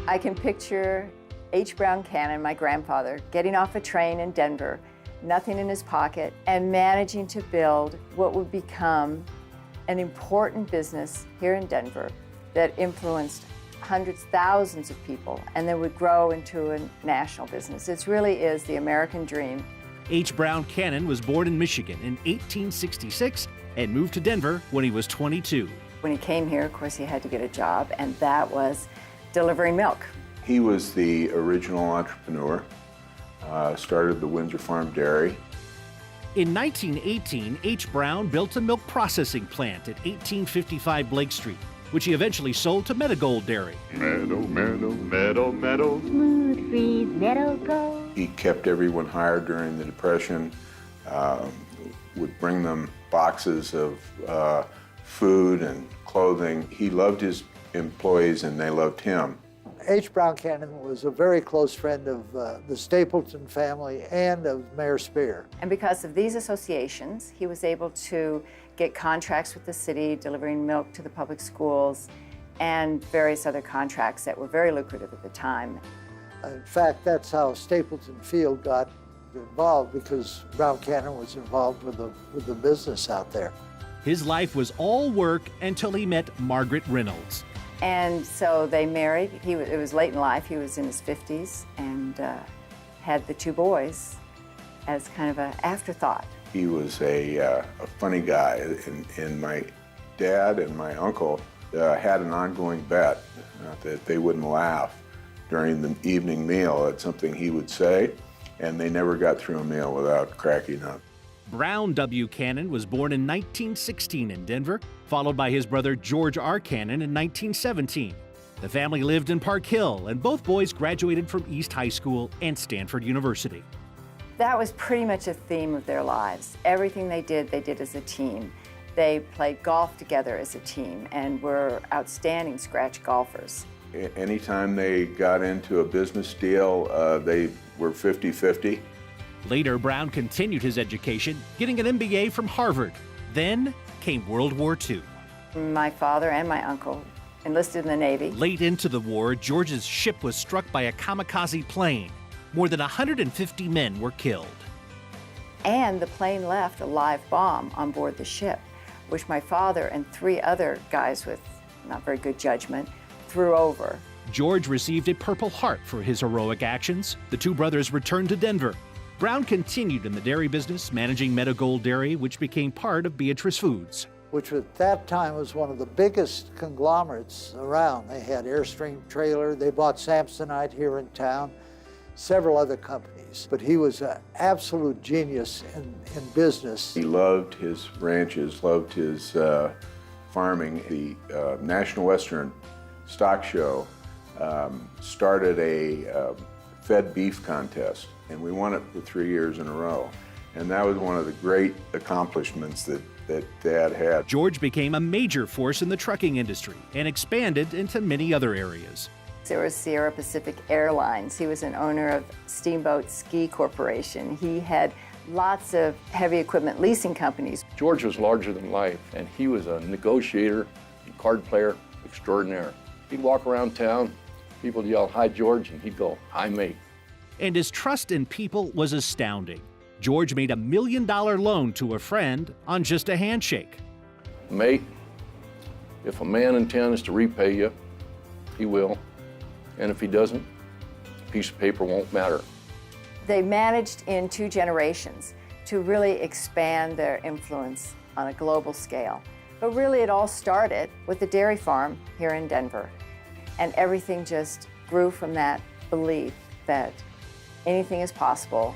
I can picture H. Brown Cannon, my grandfather, getting off a train in Denver, nothing in his pocket, and managing to build what would become an important business here in Denver that influenced hundreds, thousands of people, and then would grow into a national business. It really is the American dream. H. Brown Cannon was born in Michigan in 1866 and moved to Denver when he was 22. When he came here, of course, he had to get a job, and that was delivering milk. He was the original entrepreneur, started the Windsor Farm Dairy. In 1918, H. Brown built a milk processing plant at 1855 Blake Street, which he eventually sold to Medigold Dairy. Meadow, meadow, meadow, meadow. Smooth breeze, meadow gold. He kept everyone hired during the Depression, would bring them boxes of food and clothing. He loved his employees and they loved him. H. Brown Cannon was a very close friend of the Stapleton family and of Mayor Spear. And because of these associations, he was able to get contracts with the city, delivering milk to the public schools, and various other contracts that were very lucrative at the time. In fact, that's how Stapleton Field got involved, because Brown Cannon was involved with the business out there. His life was all work until he met Margaret Reynolds. And so they married. It was late in life. He was in his 50s and had the two boys as kind of an afterthought. He was a funny guy, and my dad and my uncle had an ongoing bet that they wouldn't laugh during the evening meal at something he would say, and they never got through a meal without cracking up. Brown W. Cannon was born in 1916 in Denver, followed by his brother George R. Cannon in 1917. The family lived in Park Hill, and both boys graduated from East High School and Stanford University. That was pretty much a theme of their lives. Everything they did as a team. They played golf together as a team and were outstanding scratch golfers. Anytime they got into a business deal, they were 50-50. Later, Brown continued his education, getting an MBA from Harvard. Then came World War II. My father and my uncle enlisted in the Navy. Late into the war, George's ship was struck by a kamikaze plane. More than 150 men were killed. And the plane left a live bomb on board the ship, which my father and three other guys with not very good judgment threw over. George received a Purple Heart for his heroic actions. The two brothers returned to Denver. Brown continued in the dairy business, managing Medigold Dairy, which became part of Beatrice Foods. Which at that time was one of the biggest conglomerates around. They had Airstream Trailer, they bought Samsonite here in town, several other companies. But he was an absolute genius in business. He loved his ranches, loved his farming. The National Western Stock Show started a fed beef contest, and we won it for 3 years in a row. And that was one of the great accomplishments that Dad had. George became a major force in the trucking industry and expanded into many other areas. There was Sierra Pacific Airlines. He was an owner of Steamboat Ski Corporation. He had lots of heavy equipment leasing companies. George was larger than life, and he was a negotiator and card player extraordinaire. He'd walk around town, people would yell, "Hi, George," and he'd go, "Hi, mate." And his trust in people was astounding. George made a $1 million loan to a friend on just a handshake. "Mate, if a man intends to repay you, he will. And if he doesn't, a piece of paper won't matter." They managed in 2 generations to really expand their influence on a global scale. But really it all started with the dairy farm here in Denver. And everything just grew from that belief that anything is possible